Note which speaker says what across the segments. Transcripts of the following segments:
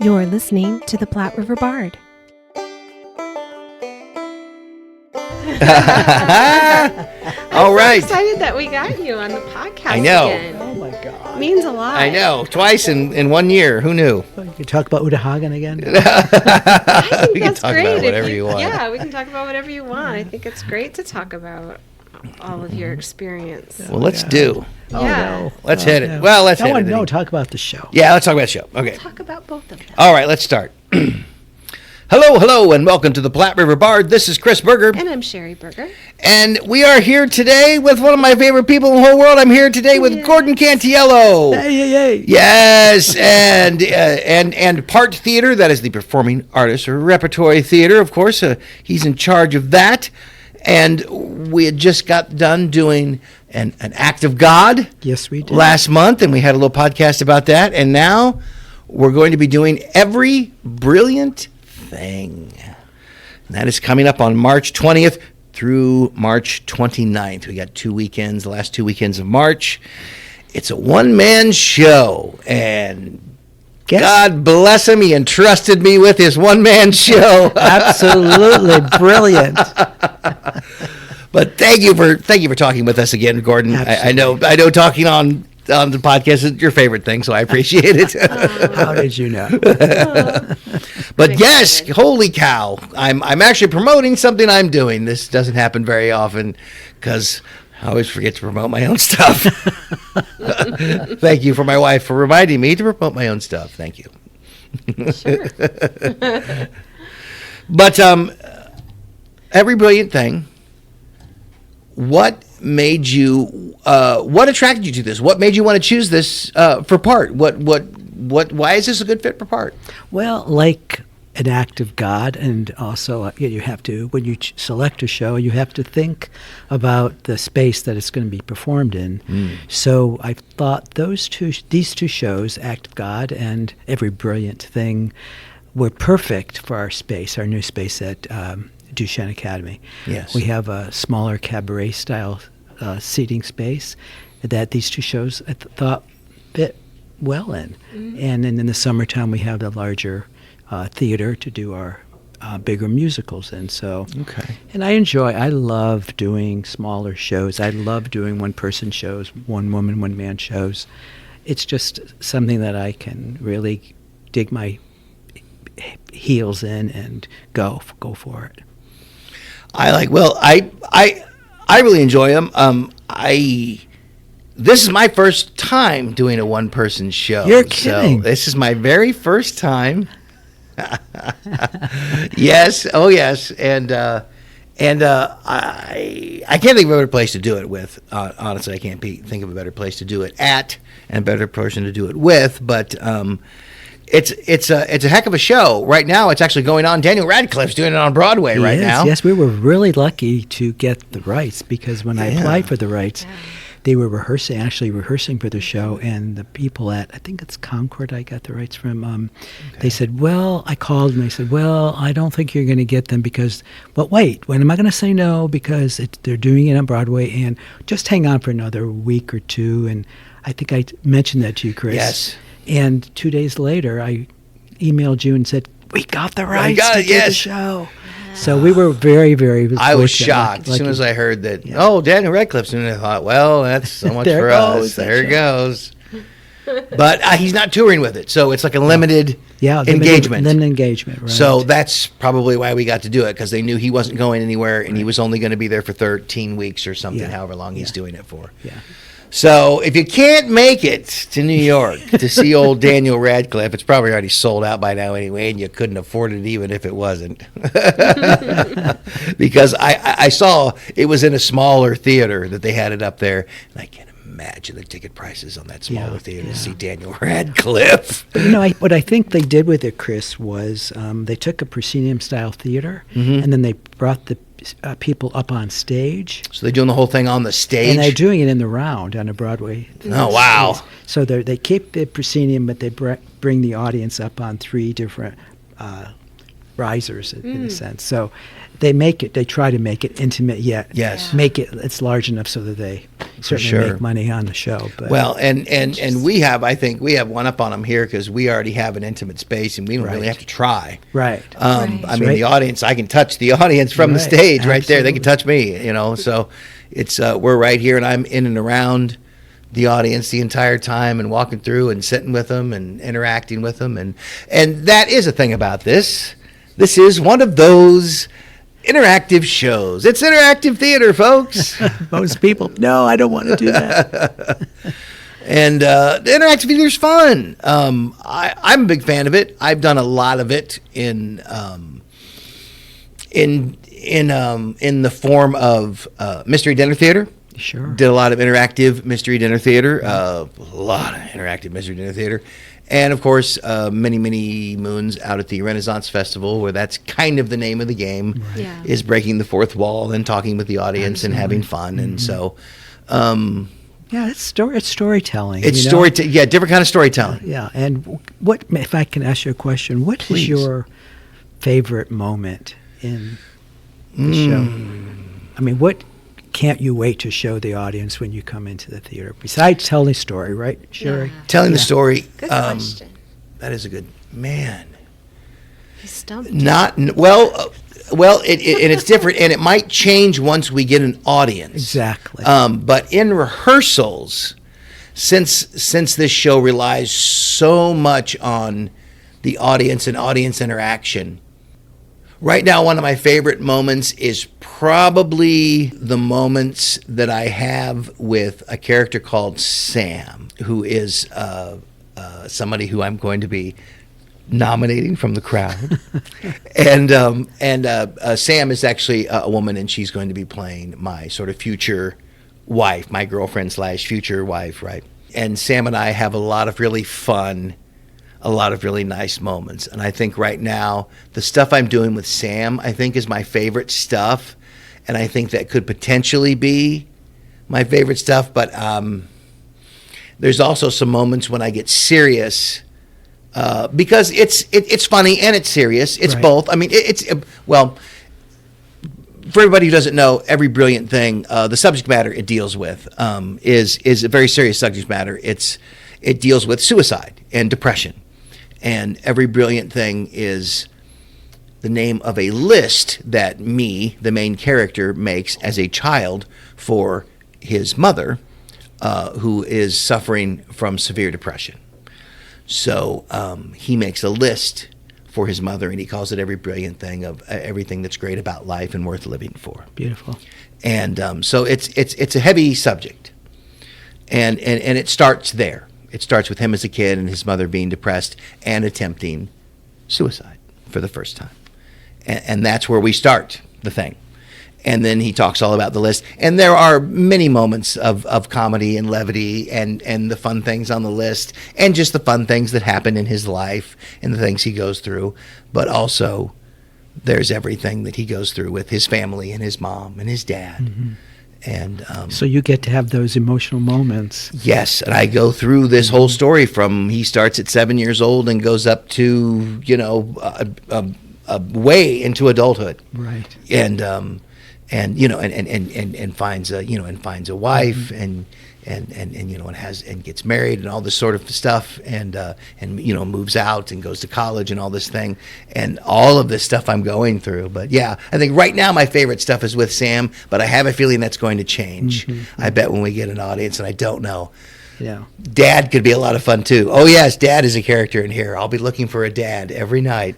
Speaker 1: You're listening to the Platte River Bard.
Speaker 2: All right.
Speaker 1: I'm so excited that we got you on the podcast.
Speaker 2: I know.
Speaker 1: Again.
Speaker 3: Oh my God.
Speaker 1: Means a lot.
Speaker 2: I know. Twice in 1 year. Who knew?
Speaker 3: Oh, you could talk about Uta Hagen again.
Speaker 1: I think
Speaker 2: We can
Speaker 1: that's
Speaker 2: talk
Speaker 1: great.
Speaker 2: about whatever you want.
Speaker 1: Yeah, we can talk about whatever you want. I think it's great to talk about all of your experience.
Speaker 2: Well, let's do.
Speaker 3: Oh,
Speaker 1: Yeah.
Speaker 3: no.
Speaker 2: Let's
Speaker 3: Oh,
Speaker 2: hit it.
Speaker 3: no.
Speaker 2: Well, let's
Speaker 3: I
Speaker 2: hit
Speaker 3: want
Speaker 2: it.
Speaker 3: to know. Talk about the show.
Speaker 2: Yeah, let's talk about the show. Okay.
Speaker 1: Talk about both of them.
Speaker 2: All right, let's start. Hello, and welcome to the Platte River Bard. This is Chris Berger,
Speaker 1: And I'm Sherry Berger.
Speaker 2: and we are here today with one of my favorite people in the whole world. I'm here today with
Speaker 1: Yes.
Speaker 2: Gordon Cantiello.
Speaker 3: Hey.
Speaker 2: Yes, and Part Theater, that is the Performing Artists Repertory Theatre, of course. He's in charge of that. And we had just got done doing an Act of God
Speaker 3: Yes, we did.
Speaker 2: last month, and we had a little podcast about that. And now we're going to be doing Every Brilliant Thing. And that is coming up on March 20th through March 29th. We got 2 weekends, the last 2 weekends of March. It's a one-man show, and God bless him, he entrusted me with his one-man show.
Speaker 3: Absolutely brilliant.
Speaker 2: But thank you for talking with us again, Gordon. I know talking on the podcast is your favorite thing, so I appreciate it.
Speaker 3: How did you know?
Speaker 2: But yes, holy cow! I'm actually promoting something I'm doing. This doesn't happen very often because I always forget to promote my own stuff. Thank you for my wife for reminding me to promote my own stuff. Thank you.
Speaker 1: Sure.
Speaker 2: But Every Brilliant Thing. What made you? What attracted you to this? What made you want to choose this for part? Why is this a good fit for part?
Speaker 3: Well, like an act of God, and also you have to, when you select a show, you have to think about the space that it's going to be performed in. So I thought these two shows, Act of God and Every Brilliant Thing, were perfect for our space, our new space at Duchesne Academy.
Speaker 2: Yes.
Speaker 3: We have a smaller cabaret-style seating space that these two shows I thought fit well in. And then in the summertime, we have the larger theater to do our bigger musicals in. So,
Speaker 2: Okay.
Speaker 3: and I love doing smaller shows. I love doing one-person shows, one-woman, one-man shows. It's just something that I can really dig my heels in and go for it.
Speaker 2: I really enjoy them. This is my first time doing a one-person show.
Speaker 3: You're kidding.
Speaker 2: So this is my very first time. Yes, oh yes, and I can't think of a better place to do it with. Honestly, I can't think of a better place to do it at, and a better person to do it with. But it's a heck of a show. Right now, it's actually going on. Daniel Radcliffe's doing it on Broadway right now.
Speaker 3: Yes, we were really lucky to get the rights because when I applied for the rights, they were rehearsing for the show, and the people at, I think it's Concord I got the rights from, they said, well, I called and they said, well, I don't think you're going to get them because, but wait, when am I going to say no? Because they're doing it on Broadway, and just hang on for another week or two. And I think I mentioned that to you, Chris.
Speaker 2: Yes.
Speaker 3: And 2 days later, I emailed you and said, we got the rights to do the show. So we were very, very
Speaker 2: I was
Speaker 3: fortunate,
Speaker 2: shocked as soon as I heard that.
Speaker 3: Yeah.
Speaker 2: Oh, Daniel Radcliffe's doing it. I thought, well, that's so much
Speaker 3: There
Speaker 2: for
Speaker 3: goes
Speaker 2: us.
Speaker 3: that
Speaker 2: There it
Speaker 3: show.
Speaker 2: goes. But he's not touring with it, so it's like a limited
Speaker 3: limited
Speaker 2: engagement.
Speaker 3: Right.
Speaker 2: So that's probably why we got to do it, because they knew he wasn't going anywhere, and he was only going to be there for 13 weeks or something,
Speaker 3: Yeah.
Speaker 2: however long he's doing it for.
Speaker 3: Yeah.
Speaker 2: So if you can't make it to New York to see old Daniel Radcliffe, it's probably already sold out by now anyway, and you couldn't afford it even if it wasn't. Because I saw it was in a smaller theater that they had it up there, and I can't imagine the ticket prices on that smaller theater to see Daniel Radcliffe.
Speaker 3: What I think they did with it, Chris, was they took a proscenium-style theater, and then they brought the people up on stage.
Speaker 2: So they're doing the whole thing on the stage?
Speaker 3: And they're doing it in the round on a Broadway.
Speaker 2: Oh, wow.
Speaker 3: Stage. So they keep the proscenium, but they bring the audience up on three different risers in a sense. So they try to make it intimate, yet
Speaker 2: Yes.
Speaker 3: make it's large enough so that they certainly
Speaker 2: sure.
Speaker 3: make money on the show. But
Speaker 2: Well, and I think we have one up on them here because we already have an intimate space and we don't really
Speaker 3: Right.
Speaker 2: have to try.
Speaker 3: right.
Speaker 2: I
Speaker 3: That's
Speaker 2: mean,
Speaker 3: right.
Speaker 2: the audience, I can touch the audience from the
Speaker 3: Right,
Speaker 2: stage right there. They can
Speaker 3: absolutely.
Speaker 2: touch me, so it's, we're right here and I'm in and around the audience the entire time and walking through and sitting with them and interacting with them. And that is a thing about this. This is one of those interactive shows. It's interactive theater, folks.
Speaker 3: Most people, no, I don't want to do that.
Speaker 2: And the interactive theater is fun. I'm a big fan of it. I've done a lot of it in the form of mystery dinner theater.
Speaker 3: Sure.
Speaker 2: Did a lot of interactive mystery dinner theater. A lot of interactive mystery dinner theater. And, of course, many moons out at the Renaissance Festival, where that's kind of the name of the game,
Speaker 1: Yeah.
Speaker 2: is breaking the fourth wall and talking with the audience and having fun. And so
Speaker 3: Yeah, it's storytelling.
Speaker 2: it's
Speaker 3: you know?
Speaker 2: different kind of storytelling.
Speaker 3: Yeah, and what if I can ask you a question? What
Speaker 2: Please.
Speaker 3: is your favorite moment in the show? I mean, what can't you wait to show the audience when you come into the theater? Besides telling a story, right, Sherry?
Speaker 1: Yeah.
Speaker 2: Telling the
Speaker 3: Yeah.
Speaker 2: story.
Speaker 1: Good question.
Speaker 2: That is a good man.
Speaker 1: He stumped.
Speaker 2: Well, and it's different, and it might change once we get an audience.
Speaker 3: Exactly.
Speaker 2: But in rehearsals, since this show relies so much on the audience and audience interaction, right now one of my favorite moments is probably the moments that I have with a character called Sam, who is somebody who I'm going to be nominating from the crowd. and Sam is actually a woman, and she's going to be playing my sort of future wife, my girlfriend / future wife, right? And Sam and I have a lot of really fun, a lot of really nice moments. And I think right now, the stuff I'm doing with Sam, I think is my favorite stuff. And I think that could potentially be my favorite stuff. But there's also some moments when I get serious, because it's funny and it's serious. It's
Speaker 3: Right.
Speaker 2: both. I mean, well, for everybody who doesn't know, Every Brilliant Thing, the subject matter it deals with is a very serious subject matter. It deals with suicide and depression. And Every Brilliant Thing is the name of a list that me, the main character, makes as a child for his mother, who is suffering from severe depression. So he makes a list for his mother, and he calls it Every Brilliant Thing, of everything that's great about life and worth living for.
Speaker 3: Beautiful.
Speaker 2: And so it's a heavy subject, and it starts there. It starts with him as a kid and his mother being depressed and attempting suicide for the first time, and that's where we start the thing. And then he talks all about the list, and there are many moments of comedy and levity and the fun things on the list, and just the fun things that happen in his life and the things he goes through, but also there's everything that he goes through with his family and his mom and his dad.
Speaker 3: Mm-hmm.
Speaker 2: And
Speaker 3: So you get to have those emotional moments.
Speaker 2: yes, and I go through this whole story from he starts at 7 years old and goes up to way into adulthood,
Speaker 3: Right.
Speaker 2: and finds a wife and gets married and all this sort of stuff, and moves out and goes to college and all this thing, and all of this stuff I'm going through. But yeah, I think right now my favorite stuff is with Sam, but I have a feeling that's going to change. I bet when we get an audience, and I don't know.
Speaker 3: Yeah.
Speaker 2: Dad could be a lot of fun too. Oh yes, Dad is a character in here. I'll be looking for a dad every night.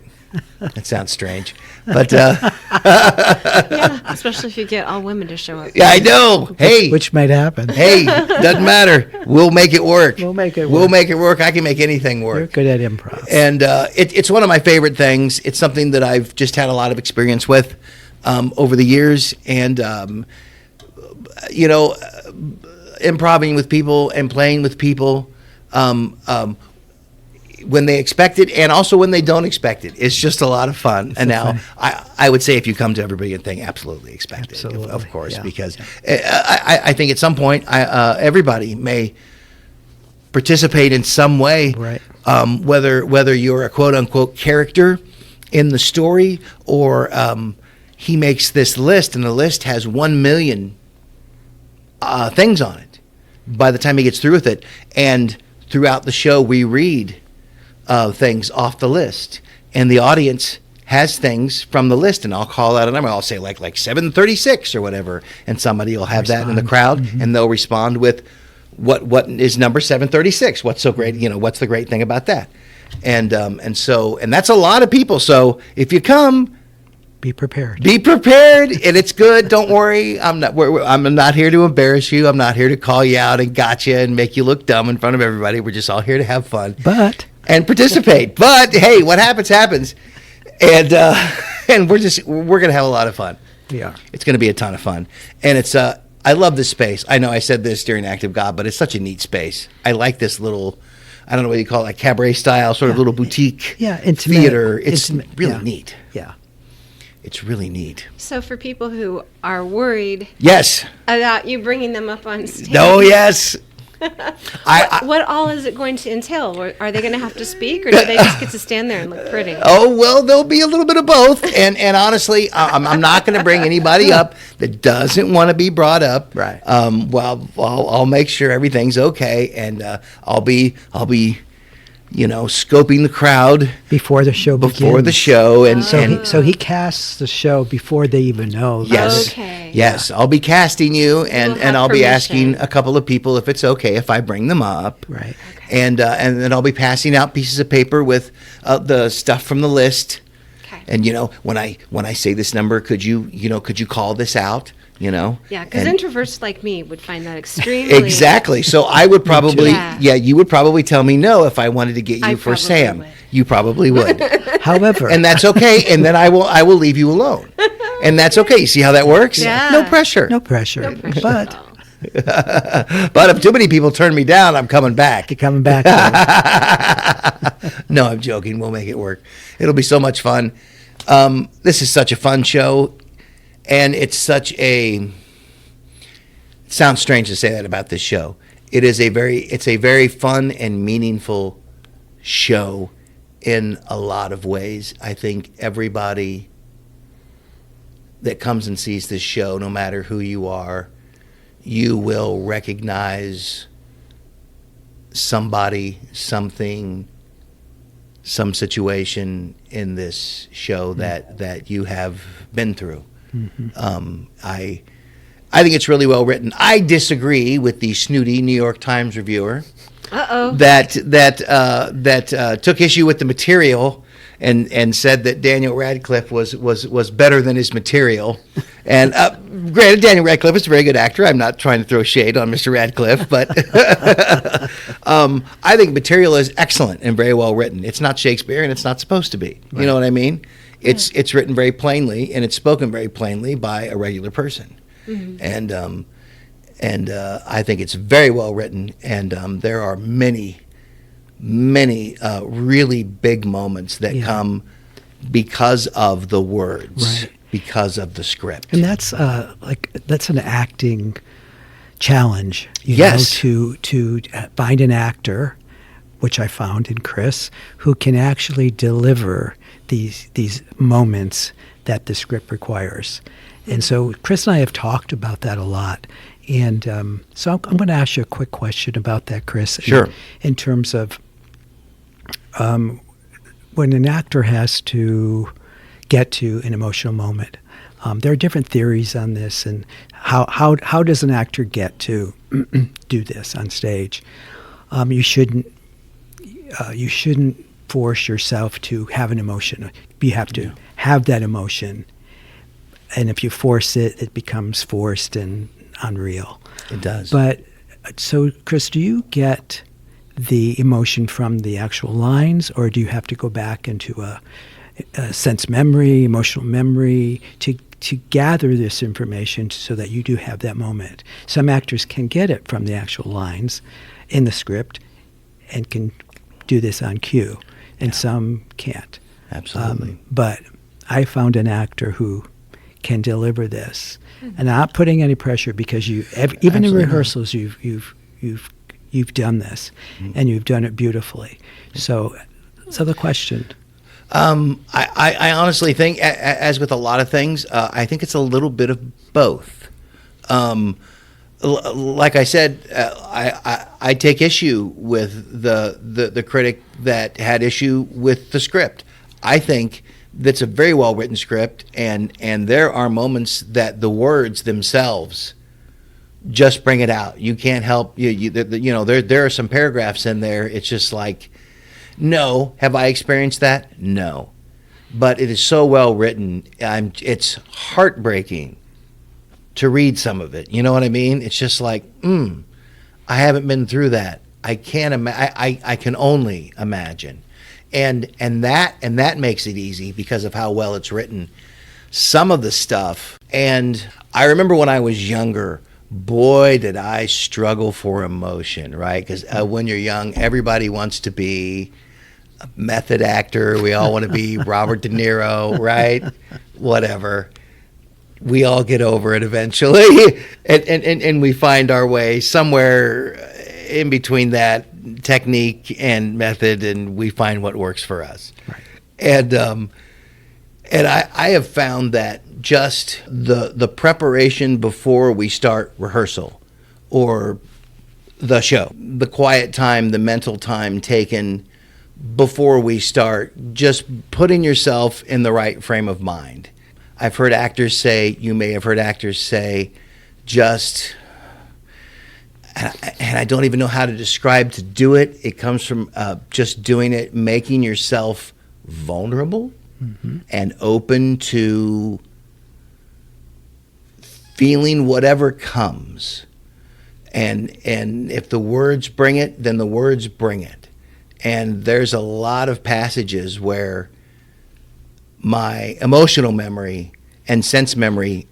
Speaker 2: That sounds strange, but
Speaker 1: Yeah, especially if you get all women to show up.
Speaker 2: yeah, I know. Hey,
Speaker 3: Which might happen.
Speaker 2: hey, doesn't matter. We'll make it work.
Speaker 3: We'll make it
Speaker 2: We'll
Speaker 3: work.
Speaker 2: make it work. I can make anything
Speaker 3: You're
Speaker 2: work.
Speaker 3: good at improv.
Speaker 2: And it's one of my favorite things. It's something that I've just had a lot of experience with over the years, and improvising with people and playing with people. When they expect it and also when they don't expect it. It's just a lot of fun. And now I would say if you come to Every Brilliant Thing, absolutely expect it,
Speaker 3: Absolutely.
Speaker 2: of course,
Speaker 3: Yeah.
Speaker 2: because I think at some point everybody may participate in some way,
Speaker 3: Right.
Speaker 2: whether you're a quote-unquote character in the story, or he makes this list, and the list has 1 million things on it by the time he gets through with it. And throughout the show, we read things off the list, and the audience has things from the list, and I'll call out a number. I'll say like 736 or whatever, and somebody will have that in the crowd, and they'll respond with what is number 736? What's so great? What's the great thing about that? And that's a lot of people. So if you come,
Speaker 3: Be prepared.
Speaker 2: be prepared, and it's good. Don't worry. I'm not here to embarrass you. I'm not here to call you out and gotcha and make you look dumb in front of everybody. We're just all here to have fun and participate. But hey, what happens. And we're gonna have a lot of fun.
Speaker 3: We are.
Speaker 2: It's gonna be a ton of fun, and it's I love this space. I know I said this during Act of God, but it's such a neat space. I like this little, I don't know what you call it, like cabaret style, sort of little boutique
Speaker 3: intimate,
Speaker 2: theater. It's really neat.
Speaker 3: Yeah.
Speaker 2: It's really neat.
Speaker 1: So for people who are worried
Speaker 2: Yes.
Speaker 1: about you bringing them up on stage.
Speaker 2: Oh, yes.
Speaker 1: What all is it going to entail? Or are they going to have to speak, or do they just get to stand there and look pretty?
Speaker 2: Oh, well, there'll be a little bit of both. And honestly, I'm not going to bring anybody up that doesn't want to be brought up.
Speaker 3: Right.
Speaker 2: Well, I'll make sure everything's okay, and I'll be scoping the crowd
Speaker 3: Before the show begins.
Speaker 2: before the show, and
Speaker 3: So he casts the show before they even know.
Speaker 2: yes,
Speaker 1: Okay.
Speaker 2: yes, I'll be casting you, and
Speaker 1: You'll have
Speaker 2: I'll be
Speaker 1: permission.
Speaker 2: asking a couple of people if it's okay if I bring them up.
Speaker 3: Right.
Speaker 2: And then I'll be passing out pieces of paper with the stuff from the list.
Speaker 1: Okay.
Speaker 2: And when I say this number, could you call this out?
Speaker 1: Yeah, because
Speaker 2: And-
Speaker 1: introverts like me would find that extremely...
Speaker 2: Exactly. So I would probably,
Speaker 1: Yeah.
Speaker 2: you would probably tell me no if I wanted to get you
Speaker 1: I
Speaker 2: for
Speaker 1: probably
Speaker 2: Sam.
Speaker 1: would.
Speaker 2: You probably would,
Speaker 3: However,
Speaker 2: and that's okay. And then I will leave you alone, and that's okay. You see how that works?
Speaker 1: Yeah.
Speaker 2: No pressure.
Speaker 3: no pressure.
Speaker 1: No pressure
Speaker 3: But
Speaker 1: at all.
Speaker 2: But if too many people turn me down, I'm coming back.
Speaker 3: you're coming back. To
Speaker 2: No, I'm joking. We'll make it work. It'll be so much fun. This is such a fun show, and it's such a... It sounds strange to say that about this show. It's a very fun and meaningful show in a lot of ways. I think everybody that comes and sees this show, no matter who you are, you will recognize somebody, something, some situation in this show that you have been through. I think it's really well written. I disagree with the snooty New York Times reviewer
Speaker 1: Uh-oh.
Speaker 2: that took issue with the material and said that Daniel Radcliffe was better than his material. And granted, Daniel Radcliffe is a very good actor. I'm not trying to throw shade on Mr. Radcliffe, but I think material is excellent and very well written. It's not Shakespeare, and it's not supposed to be. You know what I mean? It's written very plainly, and it's spoken very plainly by a regular person. And I think it's very well written, and there are many really big moments that come because of the words, because of the script.
Speaker 3: And that's that's an acting challenge. You
Speaker 2: Yes.
Speaker 3: know, to find an actor, which I found in Chris, who can actually deliver these moments that the script requires. And so Chris and I have talked about that a lot. And so I'm going to ask you a quick question about that, Chris.
Speaker 2: Sure.
Speaker 3: In terms of when an actor has to get to an emotional moment, there are different theories on this, and how does an actor get to do this on stage? You shouldn't force yourself to have an emotion. You have to have that emotion, and if you force it, it becomes forced and unreal.
Speaker 2: It does.
Speaker 3: But so, Chris, do you get the emotion from the actual lines, or do you have to go back into a sense memory, emotional memory, to gather this information so that you do have that moment? Some actors can get it from the actual lines in the script and can do this on cue, and some can't.
Speaker 2: Absolutely.
Speaker 3: But I found an actor who can deliver this, and I'm not putting any pressure, because even in
Speaker 2: Absolutely.
Speaker 3: rehearsals you've done this, and you've done it beautifully. So the question.
Speaker 2: I honestly think, as with a lot of things, I think it's a little bit of both. Like I said, I take issue with the critic that had issue with the script. I think that's a very well written script, and there are moments that the words themselves just bring it out. You can't help there are some paragraphs in there. It's just like, no, have I experienced that? No, but it is so well written. It's heartbreaking to read some of it. You know what I mean? It's just like, I haven't been through that. I can't I can only imagine. And that makes it easy because of how well it's written. Some of the stuff, and I remember when I was younger, boy, did I struggle for emotion, right? Because when you're young, everybody wants to be a method actor. We all want to be Robert De Niro, right? Whatever. We all get over it eventually, and we find our way somewhere in between that technique and method, and we find what works for us. Right. And I have found that just the preparation before we start rehearsal or the show, the quiet time, the mental time taken before we start, just putting yourself in the right frame of mind. I've heard actors say, you may have heard actors say, just, and I don't even know how to describe to do it. It comes from just doing it, making yourself vulnerable and open to feeling whatever comes. And if the words bring it, then the words bring it. And there's a lot of passages where my emotional memory and sense memory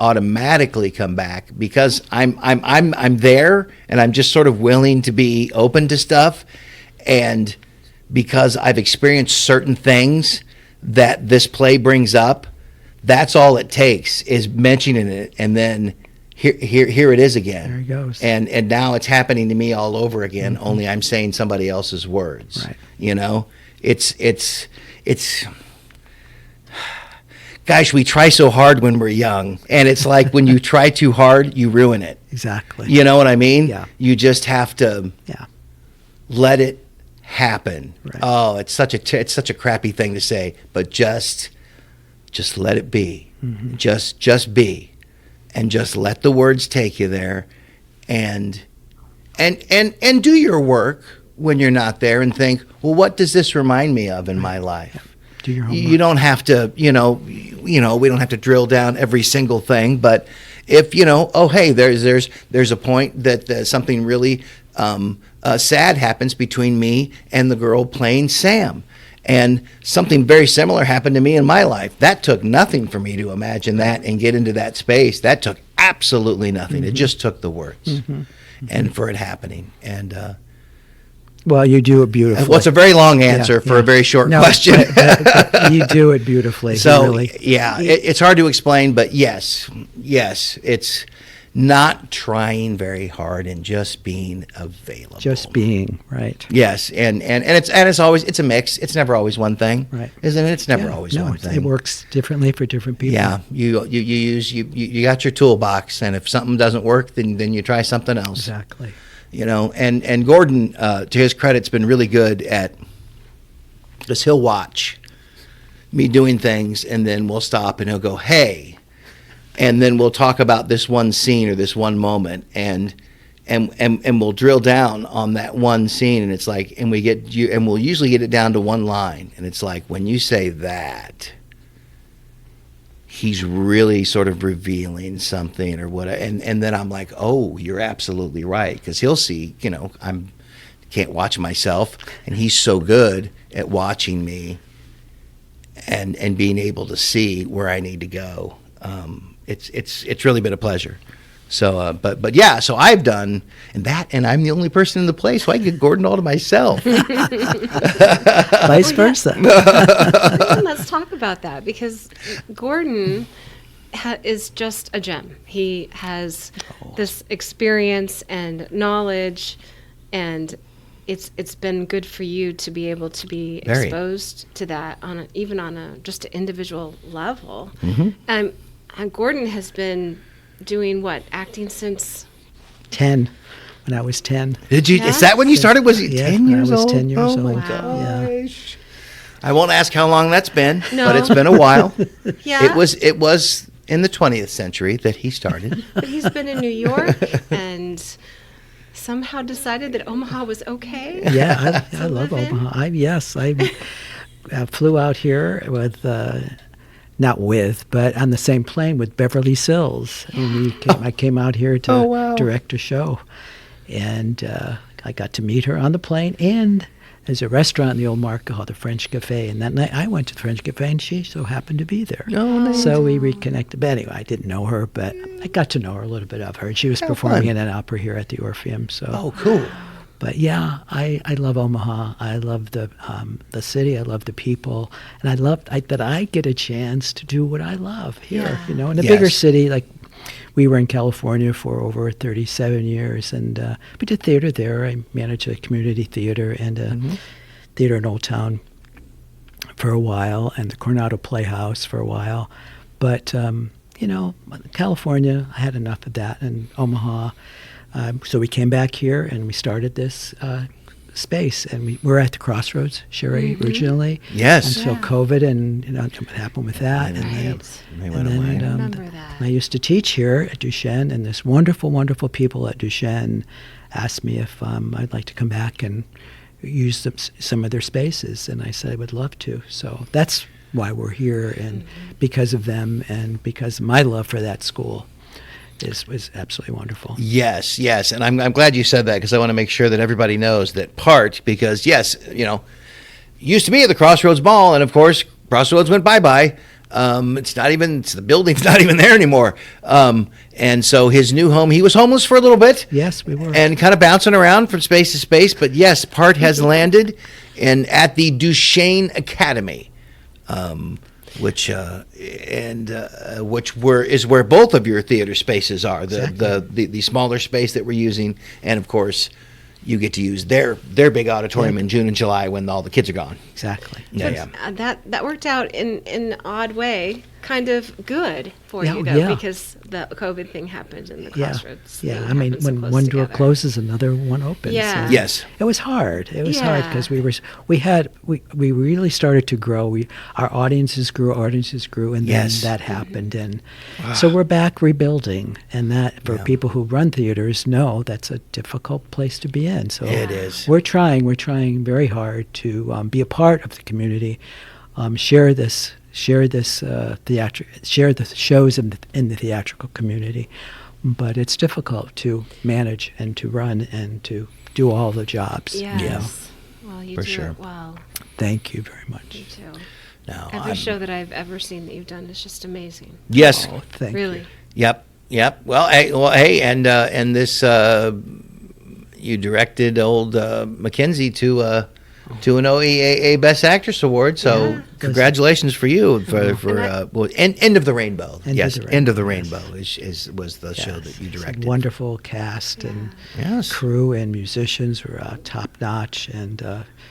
Speaker 2: automatically come back because I'm there and I'm just sort of willing to be open to stuff, and because I've experienced certain things that this play brings up, that's all it takes is mentioning it, and then here it is again.
Speaker 3: There it goes.
Speaker 2: And now it's happening to me all over again. Only I'm saying somebody else's words.
Speaker 3: Right.
Speaker 2: You know, it's. Gosh, we try so hard when we're young, and it's like when you try too hard, you ruin it.
Speaker 3: Exactly.
Speaker 2: You know what I mean?
Speaker 3: Yeah.
Speaker 2: You just have to let it happen.
Speaker 3: Right.
Speaker 2: Oh, it's such a crappy thing to say, but just let it be. Mm-hmm. Just be, and just let the words take you there, and do your work when you're not there, and think, well, what does this remind me of in my life?
Speaker 3: Do your homework.
Speaker 2: You don't have to, we don't have to drill down every single thing, but if, oh, hey, there's a point that something really sad happens between me and the girl playing Sam. And something very similar happened to me in my life. That took nothing for me to imagine that and get into that space. That took absolutely nothing. It just took the words and for it happening. And
Speaker 3: well, you do it beautifully.
Speaker 2: Well, it's a very long answer for a very short question.
Speaker 3: But you do it beautifully.
Speaker 2: So,
Speaker 3: really.
Speaker 2: It's hard to explain, but yes, it's not trying very hard and just being available.
Speaker 3: Just being, right.
Speaker 2: Yes, and it's always, it's a mix. It's never always one thing,
Speaker 3: right?
Speaker 2: Isn't it? It's never always one thing.
Speaker 3: It works differently for different people.
Speaker 2: Yeah, you got your toolbox, and if something doesn't work, then you try something else.
Speaker 3: Exactly.
Speaker 2: And Gordon, to his credit, has been really good at this. He'll watch me doing things, and then we'll stop, and he'll go, hey, and then we'll talk about this one scene or this one moment, and we'll drill down on that one scene, and it's like, and we'll usually get it down to one line, and it's like, when you say that, he's really sort of revealing something or what, and then I'm like, oh, you're absolutely right, because he'll see, can't watch myself, and he's so good at watching me and being able to see where I need to go. It's really been a pleasure. So, but yeah, so I've done and I'm the only person in the play, so I get Gordon all to myself.
Speaker 3: Vice versa.
Speaker 1: Let's talk about that, because Gordon is just a gem. He has this experience and knowledge and it's been good for you to be able to be
Speaker 2: Very.
Speaker 1: exposed to that even on a just an individual level.
Speaker 2: Mm-hmm.
Speaker 1: And Gordon has been doing acting since
Speaker 3: 10. When I was 10.
Speaker 2: Did you?
Speaker 1: Yeah.
Speaker 2: Is that when you started? Was it
Speaker 3: Yeah,
Speaker 2: 10
Speaker 3: when I
Speaker 2: years
Speaker 3: was
Speaker 2: old?
Speaker 3: 10 years
Speaker 2: oh
Speaker 3: old.
Speaker 2: my
Speaker 1: Wow.
Speaker 2: gosh! I won't ask how long that's been,
Speaker 1: No.
Speaker 2: but it's been a while.
Speaker 1: Yeah.
Speaker 2: It was in the 20th century that he started.
Speaker 1: But he's been in New York and somehow decided that Omaha was okay.
Speaker 3: Yeah, I
Speaker 1: to
Speaker 3: love
Speaker 1: live in.
Speaker 3: Omaha. I flew out here with, not with, but on the same plane with Beverly Sills. And I came out here to
Speaker 2: Oh, wow.
Speaker 3: direct a show. And I got to meet her on the plane. And there's a restaurant in the old market called the French Cafe. And that night I went to the French Cafe, and she so happened to be there.
Speaker 2: Oh, nice.
Speaker 3: So we reconnected. But anyway, I didn't know her, but I got to know her, a little bit of her. And she was performing
Speaker 2: fun.
Speaker 3: in an opera here at the Orpheum. So.
Speaker 2: Oh, cool.
Speaker 3: But yeah, I love Omaha. I love the city. I love the people, and I love that I get a chance to do what I love here.
Speaker 1: Yeah.
Speaker 3: In a
Speaker 2: Yes.
Speaker 3: bigger city, like we were in California for over 37 years, and we did theater there. I managed a community theater and a theater in Old Town for a while, and the Coronado Playhouse for a while. But California, I had enough of that, and Omaha. So we came back here and we started this space, and we were at the Crossroads, Sherry, originally.
Speaker 2: Yes.
Speaker 3: Until COVID, and what happened with that, and then
Speaker 2: They went away.
Speaker 1: I remember that.
Speaker 3: I used to teach here at Duchesne, and this wonderful, wonderful people at Duchesne asked me if I'd like to come back and use some of their spaces, and I said I would love to. So that's why we're here, and because of them, and because of my love for that school. Was absolutely wonderful.
Speaker 2: Yes, and I'm glad you said that, because I want to make sure that everybody knows that part, because yes, used to be at the Crossroads Mall, and of course Crossroads went bye-bye. The building's not even there anymore. And so his new home, he was homeless for a little bit.
Speaker 3: Yes, we were.
Speaker 2: And kind of bouncing around from space to space, but yes, part has landed at the Duchesne Academy. Which is where both of your theater spaces are, the smaller space that we're using, and of course you get to use their big auditorium in June and July when all the kids are gone.
Speaker 3: Exactly.
Speaker 1: That worked out in an odd way, kind of good for you though, because the COVID thing happened in the Crossroads.
Speaker 3: Yeah,
Speaker 1: thing
Speaker 3: I mean,
Speaker 1: happened so
Speaker 3: when
Speaker 1: close
Speaker 3: one door
Speaker 1: together.
Speaker 3: closes, another one opens.
Speaker 1: Yeah.
Speaker 3: And
Speaker 2: Yes.
Speaker 3: it was hard. It was hard because we really started to grow. Our audiences grew, and then that happened, and so we're back rebuilding. And that for people who run theaters know that's a difficult place to be in. So
Speaker 2: It is.
Speaker 3: We're trying very hard to be a part of the community, share the shows in the theatrical community, but it's difficult to manage and to run and to do all the jobs.
Speaker 1: Yes. Well, you
Speaker 2: For
Speaker 1: do
Speaker 2: sure.
Speaker 1: it well.
Speaker 3: Thank you very much.
Speaker 1: You too.
Speaker 2: No,
Speaker 1: Every show that I've ever seen that you've done is just amazing.
Speaker 2: Yes.
Speaker 3: Oh, thank
Speaker 1: Really.
Speaker 3: you.
Speaker 2: Yep. Well, hey, and this you directed old Mackenzie to an OEAA Best Actress Award. So
Speaker 1: Yeah.
Speaker 2: congratulations for you for End of the Rainbow.
Speaker 3: End of
Speaker 2: Yes,
Speaker 3: the
Speaker 2: End of the
Speaker 3: Rainbow,
Speaker 2: Rainbow was the show that you
Speaker 3: It's a
Speaker 2: directed.
Speaker 3: wonderful cast and crew and musicians were top notch, and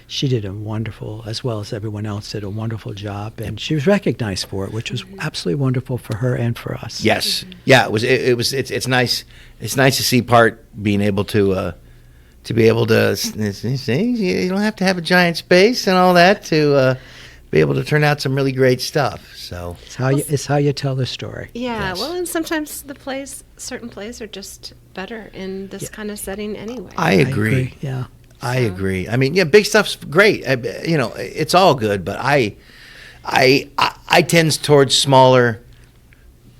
Speaker 3: she did a wonderful, as well as everyone else did a wonderful job, and she was recognized for it, which was absolutely wonderful for her and for us.
Speaker 2: Yes, yeah, it was. It's nice. It's nice to see part being able to be able to see. You don't have to have a giant space and all that to be able to turn out some really great stuff. So
Speaker 3: It's how you tell the story.
Speaker 1: Yeah,
Speaker 2: Yes.
Speaker 1: well, and sometimes certain plays are just better in this kind of setting anyway.
Speaker 2: I agree.
Speaker 3: Yeah.
Speaker 2: I agree. I mean, big stuff's great. It's all good, but I tend towards smaller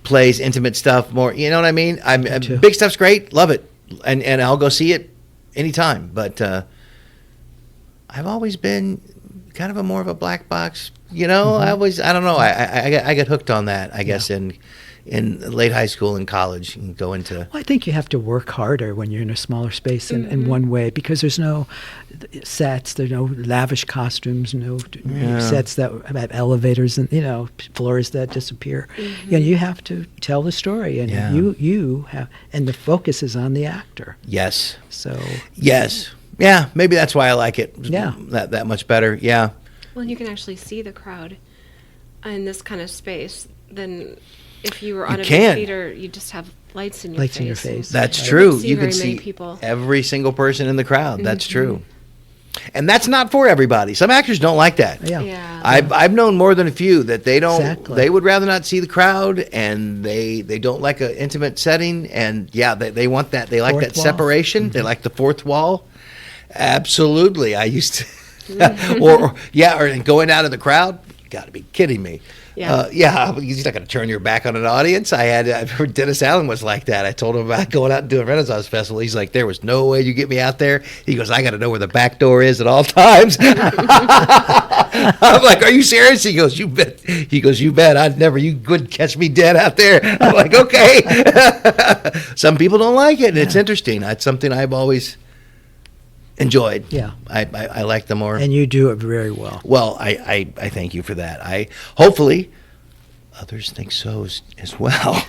Speaker 2: plays, intimate stuff more. You know what I mean?
Speaker 3: too.
Speaker 2: Big stuff's great, love it, and I'll go see it anytime. But I've always been kind of more of a black box. I don't know. I got hooked on that. I guess in late high school and college, and go into.
Speaker 3: Well, I think you have to work harder when you're in a smaller space in one way, because there's no sets, there's no lavish costumes, no sets that have elevators and floors that disappear. You have to tell the story, and you have, and the focus is on the actor.
Speaker 2: Yes.
Speaker 3: So
Speaker 2: Yes. Yeah, maybe that's why I like it.
Speaker 3: Yeah.
Speaker 2: That much better. Yeah.
Speaker 1: Well, you can actually see the crowd in this kind of space than if you were on a big theater. You just have lights in your face.
Speaker 3: Lights in your face.
Speaker 2: That's
Speaker 1: You
Speaker 2: true.
Speaker 1: don't see
Speaker 2: You can
Speaker 1: very many
Speaker 2: see
Speaker 1: people.
Speaker 2: every single person in the crowd. That's true. And that's not for everybody. Some actors don't like that.
Speaker 1: Yeah.
Speaker 2: I've known more than a few that they don't.
Speaker 3: Exactly.
Speaker 2: They would rather not see the crowd, and they don't like an intimate setting. And yeah, they want that. They like
Speaker 3: Fourth
Speaker 2: that
Speaker 3: wall.
Speaker 2: separation. They like the fourth wall. Absolutely. I used to, or going out of the crowd. You got to be kidding me.
Speaker 1: Yeah.
Speaker 2: You're not going to turn your back on an audience. I've heard Dennis Allen was like that. I told him about going out and doing Renaissance Festival. He's like, there was no way you get me out there. He goes, I got to know where the back door is at all times. I'm like, are you serious? He goes, you bet. You bet. You couldn't catch me dead out there. I'm like, okay. Some people don't like it, and it's interesting. It's something I've always enjoyed.
Speaker 3: Yeah.
Speaker 2: I like them more.
Speaker 3: And you do it very well.
Speaker 2: Well, I thank you for that. Hopefully others think so as well.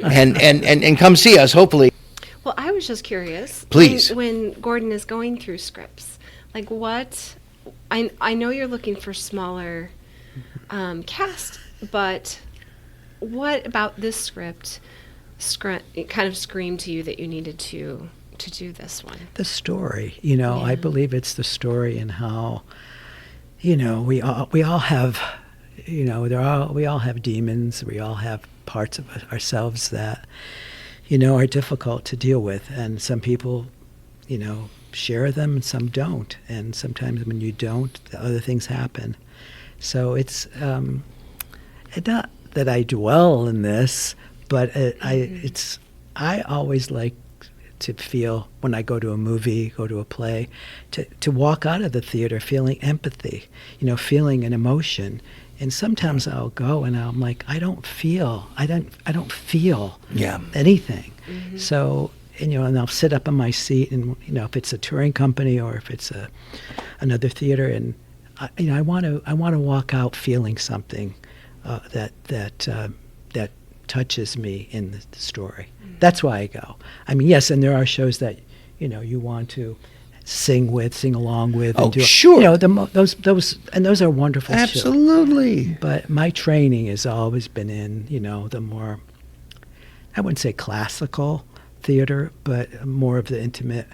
Speaker 2: and come see us, hopefully.
Speaker 1: Well, I was just curious.
Speaker 2: Please.
Speaker 1: When Gordon is going through scripts, like what, I know you're looking for smaller cast, but what about this script it kind of screamed to you that you needed to do this one?
Speaker 3: The story, I believe it's the story and how, we all have, we all have demons. We all have parts of ourselves that, are difficult to deal with. And some people, share them and some don't. And sometimes when you don't, other things happen. So it's not that I dwell in this, but I always like to feel when I go to a movie, go to a play, to walk out of the theater feeling empathy, feeling an emotion. And sometimes I'll go and I'm like, I don't feel anything. Mm-hmm. So, and I'll sit up in my seat and, if it's a touring company or if it's another theater, and I want to walk out feeling something that touches me in the story. That's why I go. I mean, yes, and there are shows that, you want to sing along with.
Speaker 2: Oh,
Speaker 3: and
Speaker 2: sure.
Speaker 3: Those are wonderful.
Speaker 2: Absolutely.
Speaker 3: Too. But my training has always been in, the more, I wouldn't say classical theater, but more of the intimate,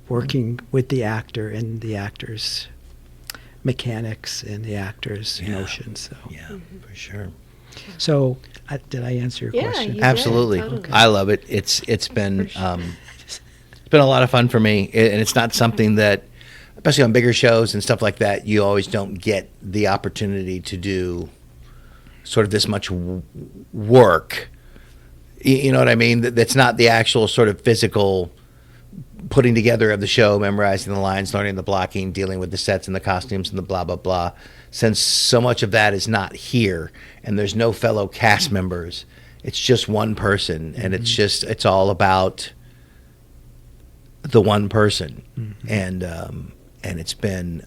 Speaker 3: working with the actor and the actor's mechanics and the actor's emotions. So.
Speaker 2: Yeah, for sure.
Speaker 3: So, did I answer your question?
Speaker 1: You
Speaker 2: Absolutely.
Speaker 1: did, totally.
Speaker 2: I love it. It's been it's been a lot of fun for me, and it's not something that, especially on bigger shows and stuff like that, you always don't get the opportunity to do sort of this much work. You know what I mean? That's not the actual sort of physical putting together of the show, memorizing the lines, learning the blocking, dealing with the sets and the costumes and the blah, blah, blah. Since so much of that is not here and there's no fellow cast members, it's just one person, and it's all about the one person. Mm-hmm. And it's been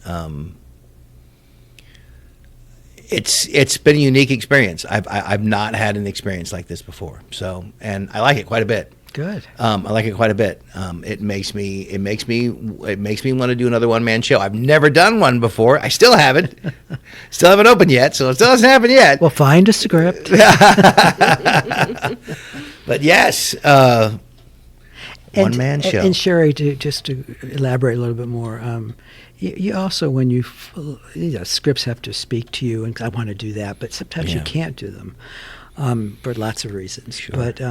Speaker 2: it's been a unique experience. I've not had an experience like this before. So, and I like it quite a bit.
Speaker 3: Good.
Speaker 2: I like it quite a bit. It makes me want to do another one-man show. I've never done one before. I still haven't. Still haven't opened yet, so it still hasn't happened yet.
Speaker 3: Well, find a script.
Speaker 2: But yes, one-man show.
Speaker 3: And Sherry, just to elaborate a little bit more, you also, when scripts have to speak to you, and I want to do that, but sometimes you can't do them for lots of reasons.
Speaker 2: Sure.
Speaker 3: But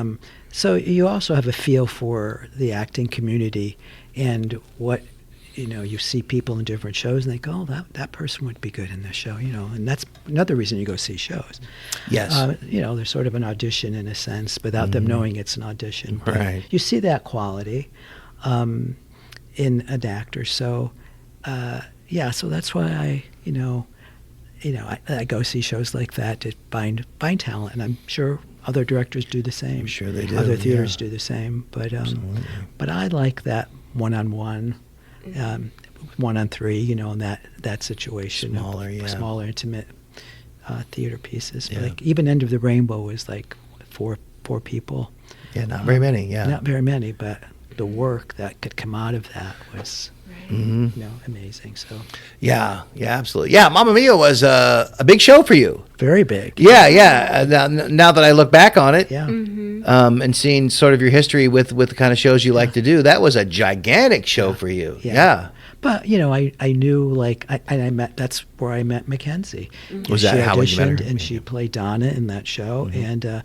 Speaker 3: so you also have a feel for the acting community and what, you see people in different shows and they go, oh, that person would be good in this show, and that's another reason you go see shows.
Speaker 2: Yes.
Speaker 3: There's sort of an audition in a sense without them knowing it's an audition. But
Speaker 2: right.
Speaker 3: You see that quality in an actor. So, so that's why I go see shows like that to find talent, and I'm sure other directors do the same.
Speaker 2: I'm sure they do.
Speaker 3: Other theaters do the same, but I like that one-on-one, one-on-three, in that situation. Smaller, intimate theater pieces.
Speaker 2: Yeah.
Speaker 3: Like even End of the Rainbow was like four people.
Speaker 2: Yeah, not very many. Yeah,
Speaker 3: not very many, but the work that could come out of that was, amazing. So
Speaker 2: Yeah, absolutely. Yeah, Mamma Mia was a big show for you.
Speaker 3: very big.
Speaker 2: Yeah. Now that I look back on it,
Speaker 3: Yeah.
Speaker 2: and seeing sort of your history with the kind of shows you like to do, that was a gigantic show for you. Yeah.
Speaker 3: But I knew, like, I met. That's where I met Mackenzie.
Speaker 2: Was
Speaker 3: She
Speaker 2: that how you met her?
Speaker 3: auditioned, and she played Donna in that show. And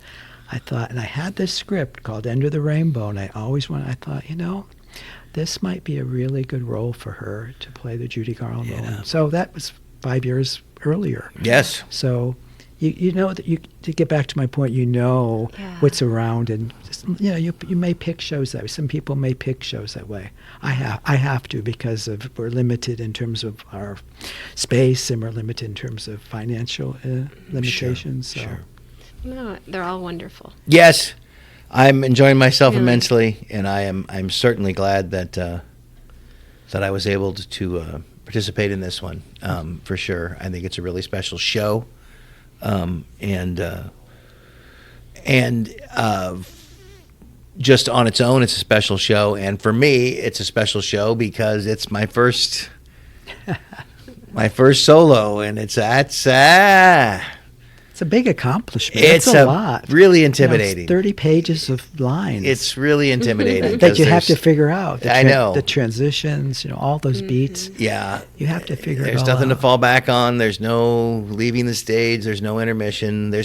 Speaker 3: I thought, and I had this script called End of the Rainbow, and I thought, this might be a really good role for her to play the Judy Garland role. And so that was 5 years earlier.
Speaker 2: Yes.
Speaker 3: So you know that to get back to my point, what's around, and just, you may pick shows that way. Some people may pick shows that way. I have to, because we're limited in terms of our space, and we're limited in terms of financial limitations.
Speaker 2: Sure.
Speaker 1: No, they're all wonderful.
Speaker 2: Yes, I'm enjoying myself
Speaker 1: Really?
Speaker 2: immensely, and I'm certainly glad that I was able to participate in this one, for sure. I think it's a really special show, and just on its own, it's a special show, and for me, it's a special show because it's my first solo, and it's
Speaker 3: It's a big accomplishment.
Speaker 2: It's
Speaker 3: It's a lot.
Speaker 2: really
Speaker 3: It's
Speaker 2: intimidating.
Speaker 3: 30 pages of lines.
Speaker 2: It's really intimidating
Speaker 3: that you have
Speaker 2: there's-
Speaker 3: to figure out.
Speaker 2: I know.
Speaker 3: The transitions, all those beats.
Speaker 2: Yeah,
Speaker 3: You have to figure it
Speaker 2: there's
Speaker 3: all
Speaker 2: nothing to
Speaker 3: out.
Speaker 2: fall back on. There's no leaving the stage. There's no intermission. So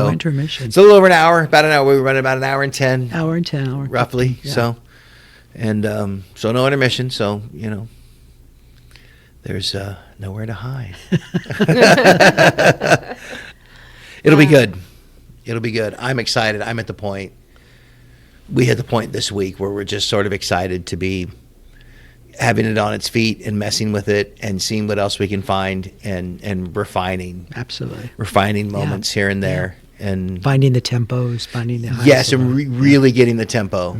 Speaker 3: No intermission.
Speaker 2: It's a little over an hour. About an hour. We were running about an hour and 10,
Speaker 3: Hour and 10 hour.
Speaker 2: roughly.
Speaker 3: Yeah.
Speaker 2: So, and so no intermission. So there's nowhere to hide. It'll be good. It'll be good. I'm excited. I'm at the point. We hit the point this week where we're just sort of excited to be having it on its feet and messing with it and seeing what else we can find and refining
Speaker 3: Absolutely.
Speaker 2: moments here and there and
Speaker 3: Finding the tempos, finding the highs
Speaker 2: yes,
Speaker 3: and
Speaker 2: and
Speaker 3: lows.
Speaker 2: really getting the tempo.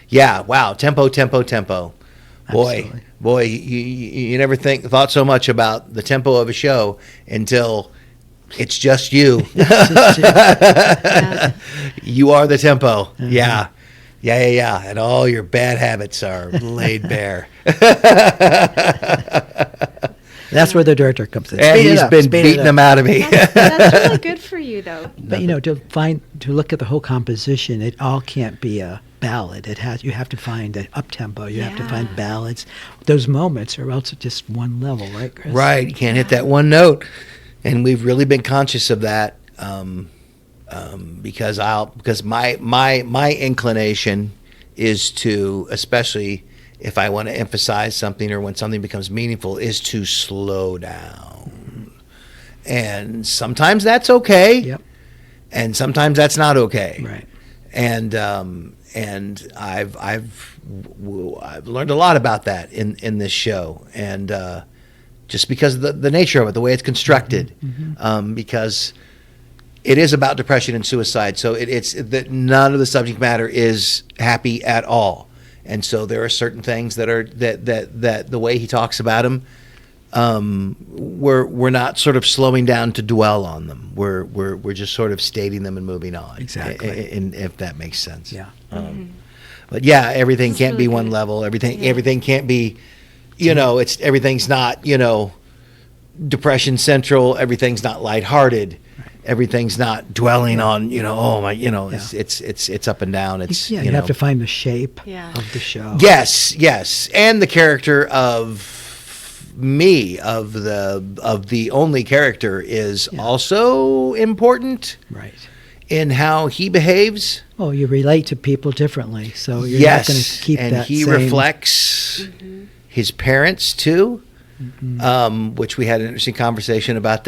Speaker 2: Yeah, wow, tempo.
Speaker 3: Absolutely.
Speaker 2: Boy, you never thought so much about the tempo of a show until it's just you.
Speaker 1: Yeah.
Speaker 2: You are the tempo. Yeah. And all your bad habits are laid bare.
Speaker 3: That's where the director comes in.
Speaker 2: And
Speaker 3: Speed it
Speaker 2: he's
Speaker 3: up,
Speaker 2: been
Speaker 3: speed it
Speaker 2: beating
Speaker 3: up.
Speaker 2: them out of me.
Speaker 1: That's really good for you, though.
Speaker 3: But to look at the whole composition, it all can't be a ballad. You have to find an up tempo. You have to find
Speaker 1: Yeah.
Speaker 3: ballads. Those moments, or else it's just one level, right, Chris?
Speaker 2: Right, you can't hit that one note, and we've really been conscious of that because my inclination is to, especially if I want to emphasize something or when something becomes meaningful, is to slow down, and sometimes that's okay,
Speaker 3: Yep.
Speaker 2: and sometimes that's not okay,
Speaker 3: Right.
Speaker 2: and I've learned a lot about that in this show, and just because of the nature of it, the way it's constructed, because it is about depression and suicide. So it's that none of the subject matter is happy at all, and so there are certain things that are that the way he talks about them, we're not sort of slowing down to dwell on them. We're just sort of stating them and moving on.
Speaker 3: Exactly.
Speaker 2: And if that makes sense.
Speaker 3: Yeah.
Speaker 2: But yeah, everything
Speaker 1: That's
Speaker 2: can't
Speaker 1: really
Speaker 2: be one
Speaker 1: good.
Speaker 2: level. Everything can't be, everything's not, depression central. Everything's not lighthearted. Everything's not dwelling on, it's up and down. It's
Speaker 3: You have to find the shape
Speaker 1: Yeah.
Speaker 3: of the show.
Speaker 2: Yes, and the character of me, of the only character, is also important
Speaker 3: Right.
Speaker 2: in how he behaves.
Speaker 3: Well, you relate to people differently, so you're
Speaker 2: Yes,
Speaker 3: not going to keep
Speaker 2: and
Speaker 3: that
Speaker 2: he
Speaker 3: same...
Speaker 2: reflects his parents too, which we had an interesting conversation about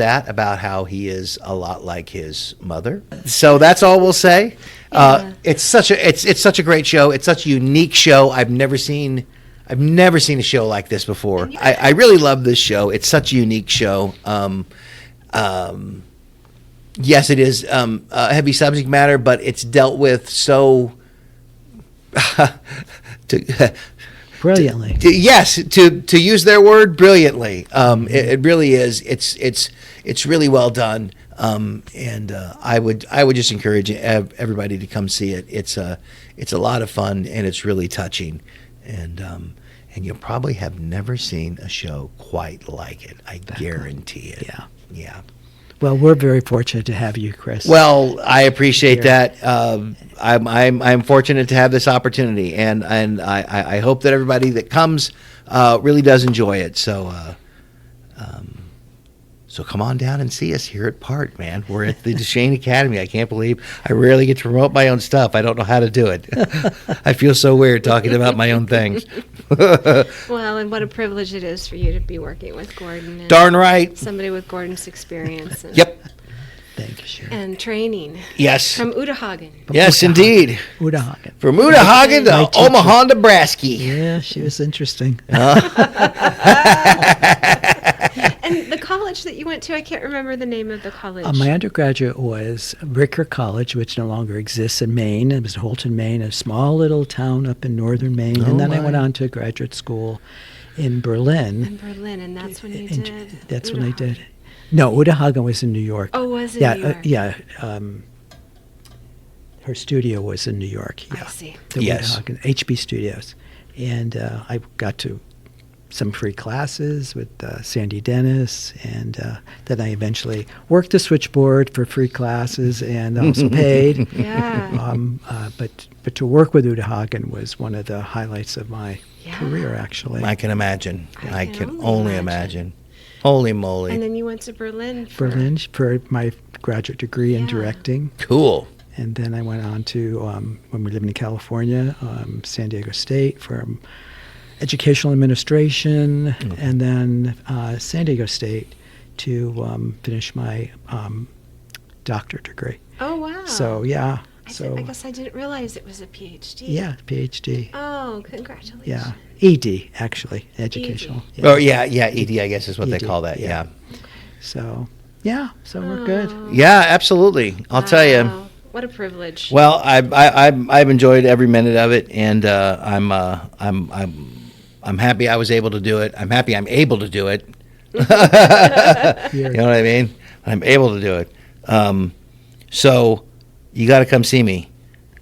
Speaker 2: how he is a lot like his mother. So that's all we'll say.
Speaker 1: Yeah.
Speaker 2: It's such a great show. It's such a unique show. I've never seen a show like this before. I really love this show. It's such a unique show. Yes, it is a heavy subject matter, but it's dealt with so
Speaker 3: Brilliantly.
Speaker 2: to use their word, brilliantly. It really is. It's really well done. And I would just encourage everybody to come see it. It's It's a lot of fun, and it's really touching. And you probably have never seen a show quite like it. I guarantee it.
Speaker 3: Yeah.
Speaker 2: Yeah.
Speaker 3: Well, we're very fortunate to have you, Chris.
Speaker 2: Well, I appreciate that. I'm fortunate to have this opportunity, and I hope that everybody that comes really does enjoy it. So come on down and see us here at Part, man. We're at the Duchesne Academy. I can't believe I rarely get to promote my own stuff. I don't know how to do it. I feel so weird talking about my own things.
Speaker 1: Well, and what a privilege it is for you to be working with Gordon. And
Speaker 2: Darn right.
Speaker 1: somebody with Gordon's experience. And,
Speaker 2: Yep.
Speaker 3: Thank you, Sharon.
Speaker 1: And training.
Speaker 2: Yes.
Speaker 1: From Udahagen.
Speaker 2: Yes, indeed.
Speaker 3: Udahagen.
Speaker 2: From Udahagen
Speaker 3: My
Speaker 2: to
Speaker 3: teacher.
Speaker 2: Omaha, Nebraska.
Speaker 3: Yeah, she was interesting.
Speaker 1: And the college that you went to, I can't remember the name of the college.
Speaker 3: My undergraduate was Ricker College, which no longer exists in Maine. It was in Holton, Maine, a small little town up in northern Maine. And then I went on to graduate school in Berlin.
Speaker 1: In Berlin, and that's when you did.
Speaker 3: That's when I did. No, Udahagen was in New York.
Speaker 1: Oh, was it New York?
Speaker 3: Her studio was in New York. Yeah.
Speaker 1: I see.
Speaker 3: The
Speaker 2: Yes.
Speaker 3: Udahagen, HB Studios. And I got to some free classes with Sandy Dennis, and then I eventually worked the switchboard for free classes and also paid.
Speaker 1: Yeah.
Speaker 3: But to work with Udahagen was one of the highlights of my
Speaker 1: Yeah.
Speaker 3: career, actually.
Speaker 2: I can imagine.
Speaker 1: I
Speaker 2: I
Speaker 1: can
Speaker 2: can
Speaker 1: only
Speaker 2: only
Speaker 1: imagine.
Speaker 2: imagine. Holy moly.
Speaker 1: And then you went to Berlin. For,
Speaker 3: Berlin for my graduate degree in
Speaker 1: Yeah.
Speaker 3: directing.
Speaker 2: Cool.
Speaker 3: And then I went on to, when we lived in California, San Diego State for educational administration, and then San Diego State to finish my doctorate degree.
Speaker 1: Oh, wow.
Speaker 3: So, yeah.
Speaker 1: I guess I didn't realize it was a PhD.
Speaker 3: Yeah, PhD.
Speaker 1: Oh, congratulations.
Speaker 3: Yeah. ED, actually, educational.
Speaker 1: ED.
Speaker 2: Oh, yeah, ED, I guess is what they
Speaker 3: ED,
Speaker 2: call that, yeah.
Speaker 3: So, yeah, so we're good.
Speaker 1: Oh,
Speaker 2: Yeah, absolutely. I'll tell you.
Speaker 1: wow. What a privilege.
Speaker 2: Well, I've enjoyed every minute of it, and I'm happy I was able to do it. I'm happy I'm able to do it. You know what I mean? I'm able to do it. So you got to come see me.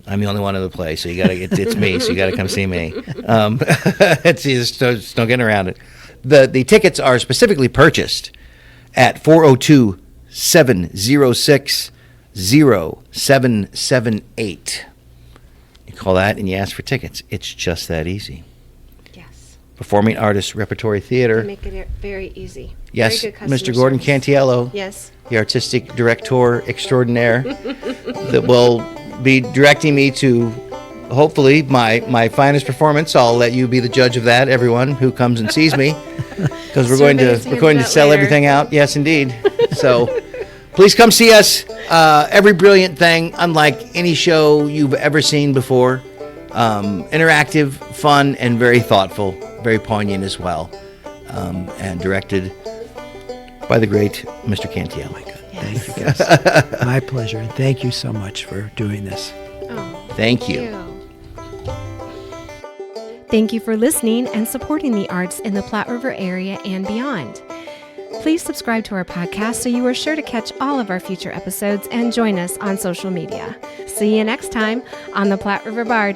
Speaker 2: I'm the only one in the place, so you got to. It's me, so you got to come see me. It's just no getting around it. The tickets are specifically purchased at 402-706-0778. You call that and you ask for tickets. It's just that easy.
Speaker 1: Yes.
Speaker 2: Performing Artists Repertory Theatre.
Speaker 1: Make it very easy.
Speaker 2: Yes,
Speaker 1: Very good customer
Speaker 2: Mr. Gordon
Speaker 1: service.
Speaker 2: Cantiello,
Speaker 1: Yes.
Speaker 2: the artistic director extraordinaire, that will be directing me to hopefully my finest performance. I'll let you be the judge of that, everyone who comes and sees me, because we're going to sell
Speaker 1: later.
Speaker 2: everything out. Yes, indeed. So please come see us. Every brilliant thing, unlike any show you've ever seen before. Interactive, fun, and very thoughtful, very poignant as well, and directed by the great Mr. Cantiello.
Speaker 3: Thank you, guys. My pleasure. And thank you so much for doing this.
Speaker 1: Oh,
Speaker 2: Thank you.
Speaker 1: Thank you for listening and supporting the arts in the Platte River area and beyond. Please subscribe to our podcast so you are sure to catch all of our future episodes and join us on social media. See you next time on the Platte River Bard.